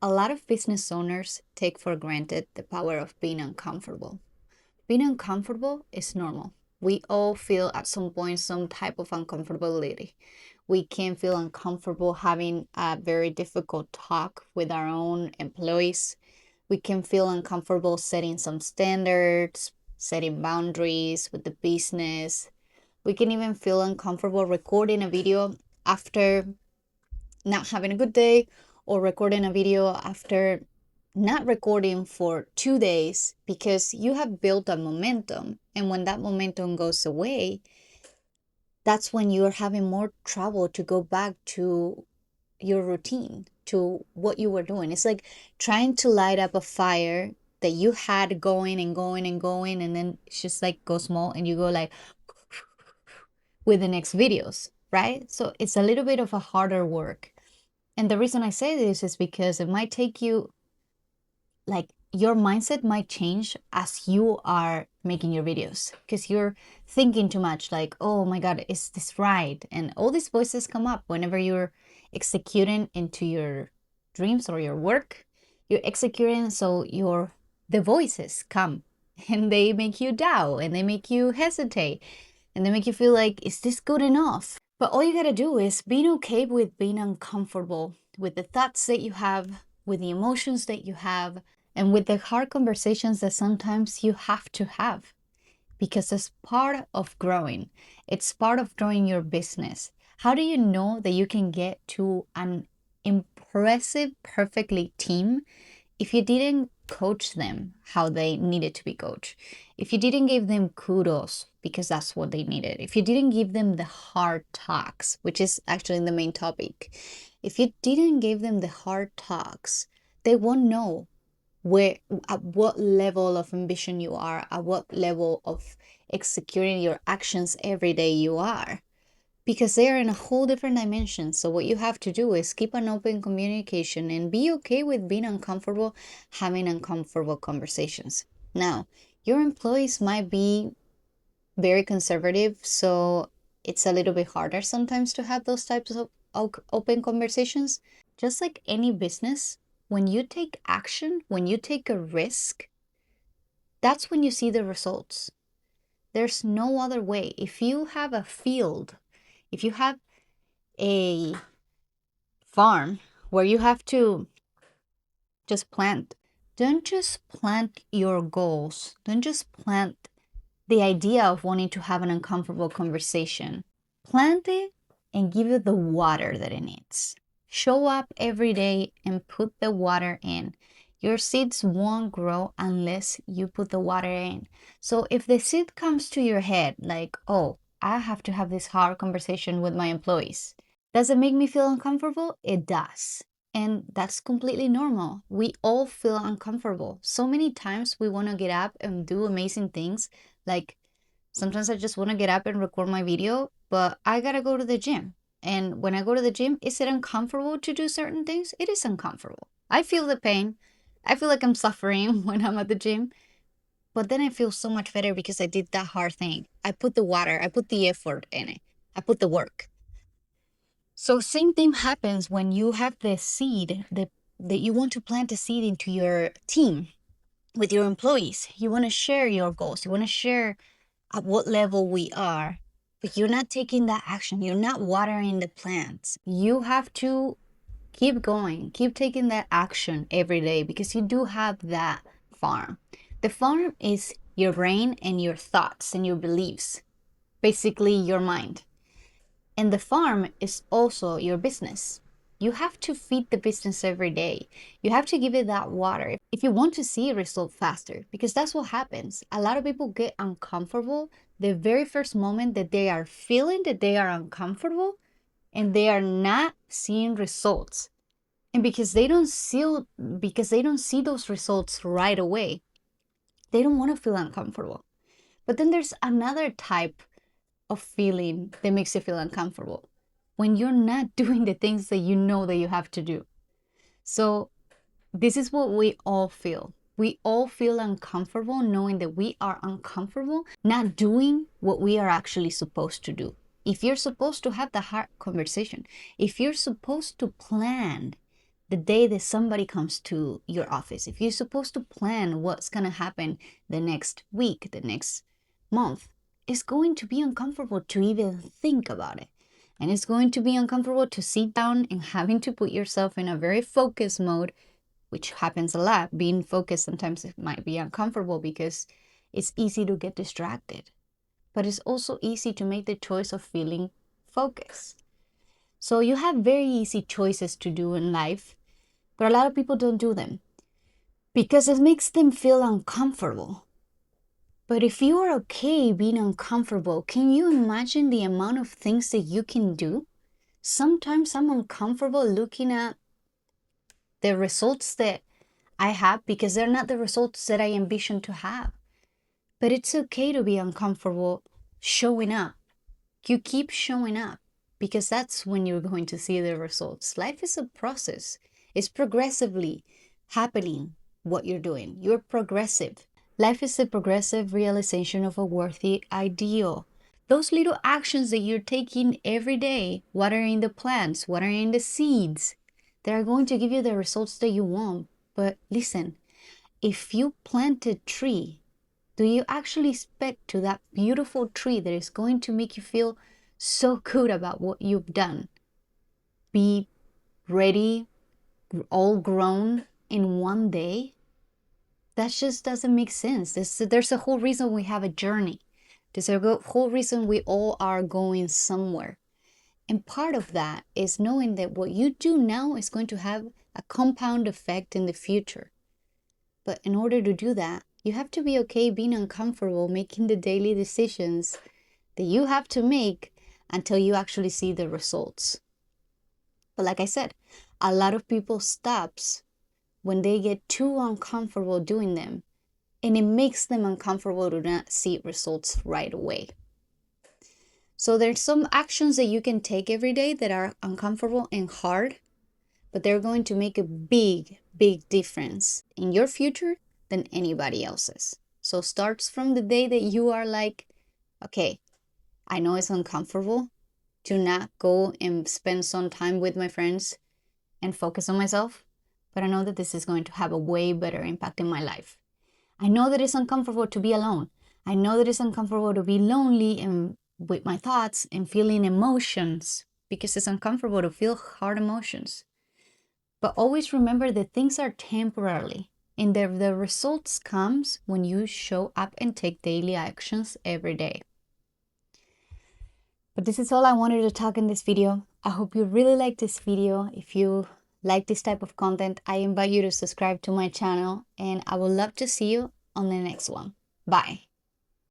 A lot of business owners take for granted the power of being uncomfortable. Being uncomfortable is normal. We all feel at some point some type of uncomfortability. We can feel uncomfortable having a very difficult talk with our own employees. We can feel uncomfortable setting some standards, setting boundaries with the business. We can even feel uncomfortable recording a video after not having a good day, or recording a video after not recording for 2 days because you have built a momentum. And when that momentum goes away, that's when you're having more trouble to go back to your routine, to what you were doing. It's like trying to light up a fire that you had going and going and going, and then it's just like go small and you go like with the next videos, right? So it's a little bit of a harder work. And the reason I say this is because it might take you, like, your mindset might change as you are making your videos because you're thinking too much, like, oh my God, is this right? And all these voices come up whenever you're executing into your dreams or your work. You're executing, so the voices come and they make you doubt and they make you hesitate and they make you feel like, is this good enough? But all you gotta do is being okay with being uncomfortable with the thoughts that you have, with the emotions that you have, and with the hard conversations that sometimes you have to have. Because it's part of growing. It's part of growing your business. How do you know that you can get to an impressive, perfectly team if you didn't coach them how they needed to be coached, if you didn't give them kudos because that's what they needed, if you didn't give them the hard talks, which is actually the main topic, if you didn't give them the hard talks, they won't know where, at what level of ambition you are, at what level of executing your actions every day you are, because they are in a whole different dimension. So what you have to do is keep an open communication and be okay with being uncomfortable, having uncomfortable conversations. Now, your employees might be very conservative, so it's a little bit harder sometimes to have those types of open conversations. Just like any business, when you take action, when you take a risk, that's when you see the results. There's no other way. If you have a field, if you have a farm where you have to just plant, don't just plant your goals, don't just plant the idea of wanting to have an uncomfortable conversation. Plant it and give it the water that it needs. Show up every day and put the water in. Your seeds won't grow unless you put the water in. So if the seed comes to your head like, oh, I have to have this hard conversation with my employees, does it make me feel uncomfortable? It does. And that's completely normal. We all feel uncomfortable. So many times we want to get up and do amazing things. Like sometimes I just want to get up and record my video, but I got to go to the gym. And when I go to the gym, is it uncomfortable to do certain things? It is uncomfortable. I feel the pain. I feel like I'm suffering when I'm at the gym. But then I feel so much better because I did that hard thing. I put the water, I put the effort in it, I put the work. So same thing happens when you have the seed that you want to plant a seed into your team with your employees. You want to share your goals. You want to share at what level we are, but you're not taking that action. You're not watering the plants. You have to keep going, keep taking that action every day because you do have that farm. The farm is your brain and your thoughts and your beliefs, basically your mind. And the farm is also your business. You have to feed the business every day. You have to give it that water if you want to see a result faster, because that's what happens. A lot of people get uncomfortable the very first moment that they are feeling that they are uncomfortable and they are not seeing results. And because they don't see those results right away, they don't want to feel uncomfortable. But then there's another type of feeling that makes you feel uncomfortable when you're not doing the things that you know that you have to do. So this is what we all feel. We all feel uncomfortable knowing that we are uncomfortable not doing what we are actually supposed to do. If you're supposed to have the hard conversation, if you're supposed to plan the day that somebody comes to your office, if you're supposed to plan what's going to happen the next week, the next month, it's going to be uncomfortable to even think about it. And it's going to be uncomfortable to sit down and having to put yourself in a very focused mode, which happens a lot. Being focused sometimes it might be uncomfortable because it's easy to get distracted. But it's also easy to make the choice of feeling focused. So you have very easy choices to do in life, but a lot of people don't do them because it makes them feel uncomfortable. But if you are okay being uncomfortable, can you imagine the amount of things that you can do? Sometimes I'm uncomfortable looking at the results that I have because they're not the results that I envision to have. But it's okay to be uncomfortable showing up. You keep showing up because that's when you're going to see the results. Life is a process. It's progressively happening what you're doing. You're progressive. Life is a progressive realization of a worthy ideal. Those little actions that you're taking every day, watering the plants, watering the seeds, they are going to give you the results that you want. But listen, if you plant a tree, do you actually expect to that beautiful tree that is going to make you feel so good about what you've done be ready, all grown in one day? That just doesn't make sense. There's a whole reason we have a journey. There's a whole reason we all are going somewhere. And part of that is knowing that what you do now is going to have a compound effect in the future. But in order to do that, you have to be okay being uncomfortable, making the daily decisions that you have to make until you actually see the results. But like I said, a lot of people stops when they get too uncomfortable doing them, and it makes them uncomfortable to not see results right away. So there's some actions that you can take every day that are uncomfortable and hard, but they're going to make a big, big difference in your future than anybody else's. So starts from the day that you are like, okay, I know it's uncomfortable to not go and spend some time with my friends and focus on myself, but I know that this is going to have a way better impact in my life. I know that it's uncomfortable to be alone. I know that it's uncomfortable to be lonely and with my thoughts and feeling emotions because it's uncomfortable to feel hard emotions. But always remember that things are temporarily and the results comes when you show up and take daily actions every day. But this is all I wanted to talk in this video. I hope you really like this video. If you like this type of content, I invite you to subscribe to my channel and I would love to see you on the next one. Bye.